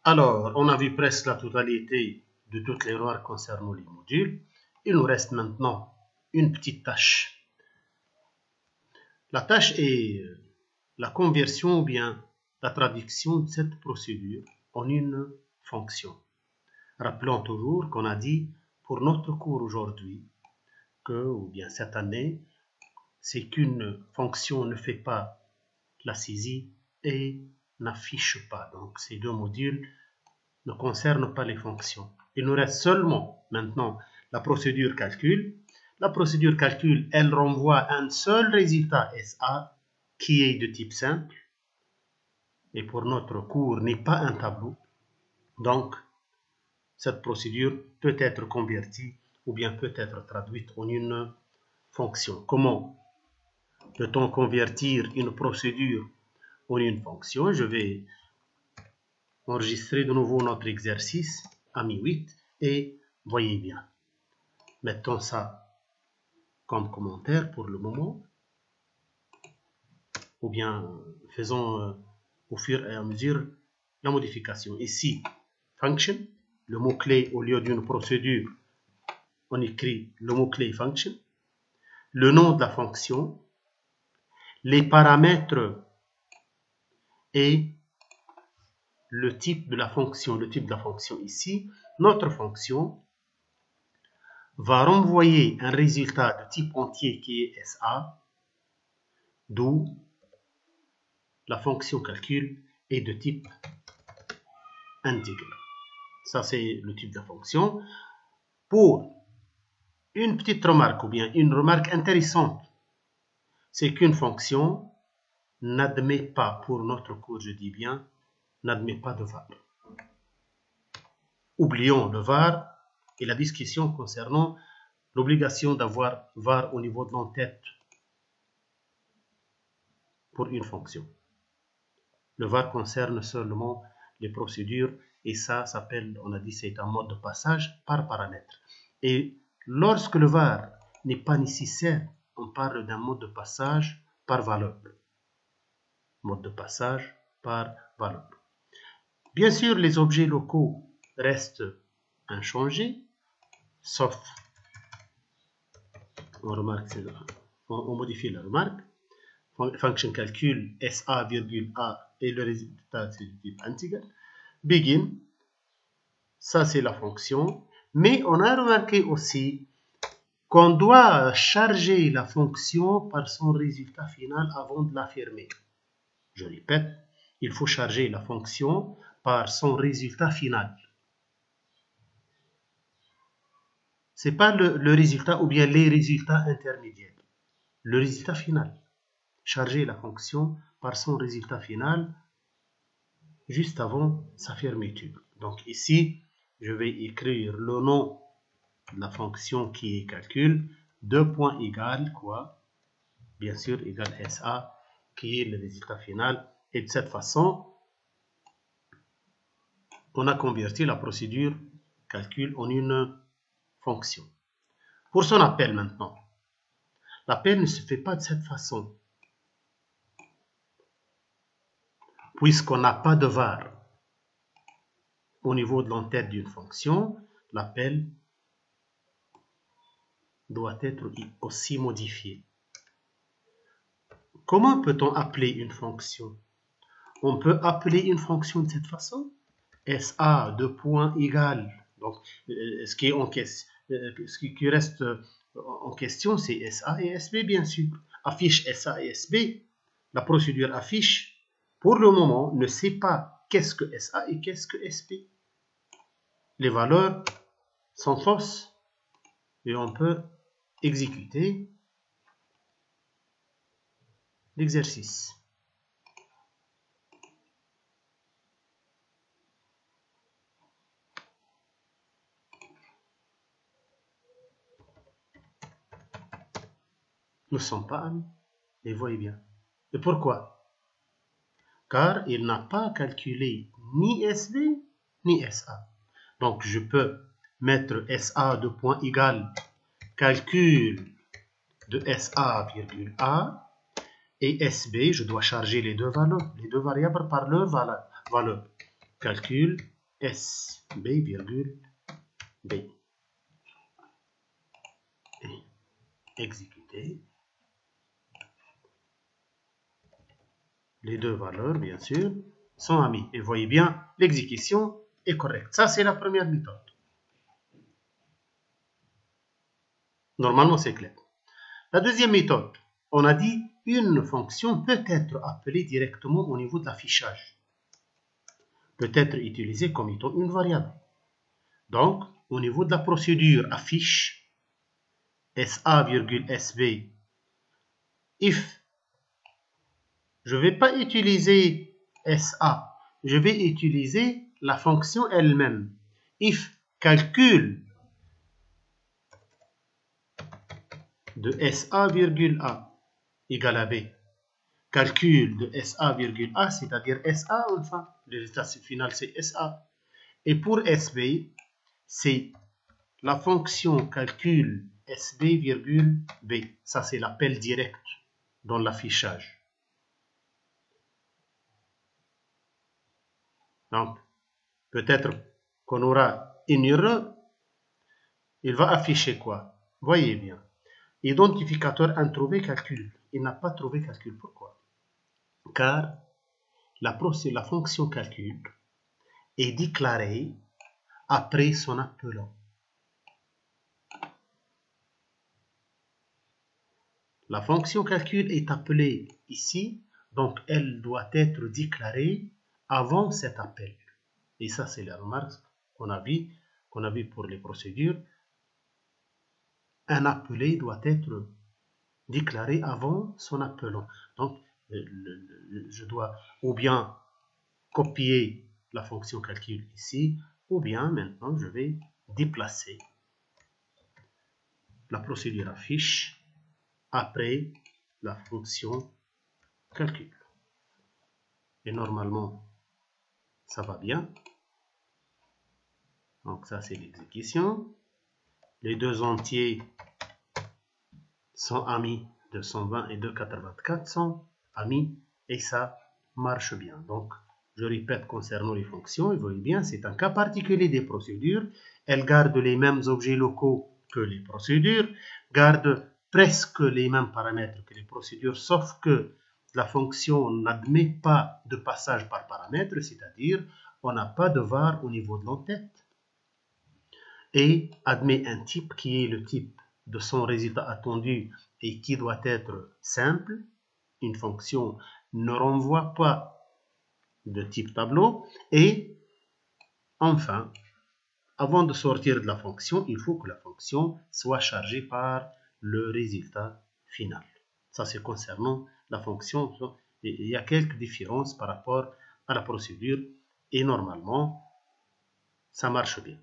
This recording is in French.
Alors, on a vu presque la totalité de toutes les remarques concernant les modules. Il nous reste maintenant une petite tâche. La tâche est la conversion ou bien la traduction de cette procédure en une fonction. Rappelons toujours qu'on a dit pour notre cours aujourd'hui que, ou bien cette année, c'est qu'une fonction ne fait pas la saisie et n'affiche pas. Donc ces deux modules ne concernent pas les fonctions. Il nous reste seulement maintenant la procédure calcul. La procédure calcul, elle renvoie un seul résultat SA qui est de type simple et pour notre cours n'est pas un tableau. Donc cette procédure peut être convertie ou bien peut être traduite en une fonction. Comment peut-on convertir une procédure en une fonction? Je vais enregistrer de nouveau notre exercice, AMI 8, et voyez bien. Mettons ça comme commentaire pour le moment, ou bien faisons au fur et à mesure la modification. Ici, function, le mot-clé au lieu d'une procédure, on écrit le mot-clé function, le nom de la fonction, les paramètres et le type de la fonction. Le type de la fonction ici, notre fonction va renvoyer un résultat de type entier qui est SA, d'où la fonction calcul est de type integer. Ça, c'est le type de la fonction. Pour une petite remarque ou bien une remarque intéressante, c'est qu'une fonction n'admet pas, pour notre cours, je dis bien, n'admet pas de var. Oublions le var et la discussion concernant l'obligation d'avoir var au niveau de l'entête pour une fonction. Le var concerne seulement les procédures et ça s'appelle, on a dit, c'est un mode de passage par paramètre. Et lorsque le var n'est pas nécessaire, on parle d'un mode de passage par valeur. Mode de passage par valeur. Bien sûr, les objets locaux restent inchangés, sauf, on modifie la remarque, function calcul SA, A et le résultat c'est du type integer. Begin, ça c'est la fonction, mais on a remarqué aussi qu'on doit charger la fonction par son résultat final avant de la fermer. Je répète, il faut charger la fonction par son résultat final. Ce n'est pas le résultat ou bien les résultats intermédiaires. Le résultat final. Charger la fonction par son résultat final juste avant sa fermeture. Donc ici, je vais écrire le nom de la fonction qui est calcul, deux points égale quoi? Bien sûr, égale SA, qui est le résultat final. Et de cette façon, on a converti la procédure calcul en une fonction. Pour son appel maintenant, l'appel ne se fait pas de cette façon. Puisqu'on n'a pas de var au niveau de l'entête d'une fonction, l'appel doit être aussi modifié. Comment peut-on appeler une fonction? On peut appeler une fonction de cette façon. SA, deux points égale. Donc, ce qui reste en question, c'est SA et SB, bien sûr. Affiche SA et SB. La procédure affiche, pour le moment, ne sait pas qu'est-ce que SA et qu'est-ce que SB. Les valeurs sont fausses et on peut exécuter l'exercice. Nous ne sommes pas amis, et voyez bien. Et pourquoi? Car il n'a pas calculé ni SB ni SA. Donc je peux mettre SA de point égal calcul de SA virgule A et SB, je dois charger les deux valeurs, les deux variables par leur valeur. calcul SB, virgule B. Et exécuter. Les deux valeurs, bien sûr, sont amies. Et voyez bien, l'exécution est correcte. Ça, c'est la première méthode. Normalement, c'est clair. La deuxième méthode, on a dit une fonction peut être appelée directement au niveau de l'affichage. Peut être utilisée comme étant une variable. Donc, au niveau de la procédure affiche, SA,SB, if, je ne vais pas utiliser SA, je vais utiliser la fonction elle-même. If calcul de SA, A égale à B. Calcul de SA, A, c'est-à-dire SA, enfin, le résultat final c'est SA. Et pour SB, c'est la fonction calcul SB, B. Ça, c'est l'appel direct dans l'affichage. Donc, peut-être qu'on aura une erreur. Il va afficher quoi? Voyez bien. Identificateur introuvé calcul. Il n'a pas trouvé calcul. Pourquoi? Car la fonction calcul est déclarée après son appelant. La fonction calcul est appelée ici, donc elle doit être déclarée avant cet appel. Et ça, c'est la remarque qu'on a vu pour les procédures. Un appelé doit être déclaré avant son appelant. Donc, je dois ou bien copier la fonction calcul ici, ou bien maintenant je vais déplacer la procédure affiche après la fonction calcul. Et normalement, ça va bien. Donc ça, c'est l'exécution. Les deux entiers sont amis, 220 et 284 sont amis, et ça marche bien. Donc, je répète concernant les fonctions, vous voyez bien, c'est un cas particulier des procédures. Elles gardent les mêmes objets locaux que les procédures, gardent presque les mêmes paramètres que les procédures, sauf que la fonction n'admet pas de passage par paramètre, c'est-à-dire on n'a pas de var au niveau de l'entête, et admet un type qui est le type de son résultat attendu et qui doit être simple. Une fonction ne renvoie pas de type tableau. Et enfin, avant de sortir de la fonction, il faut que la fonction soit chargée par le résultat final. Ça, c'est concernant la fonction. Il y a quelques différences par rapport à la procédure et normalement, ça marche bien.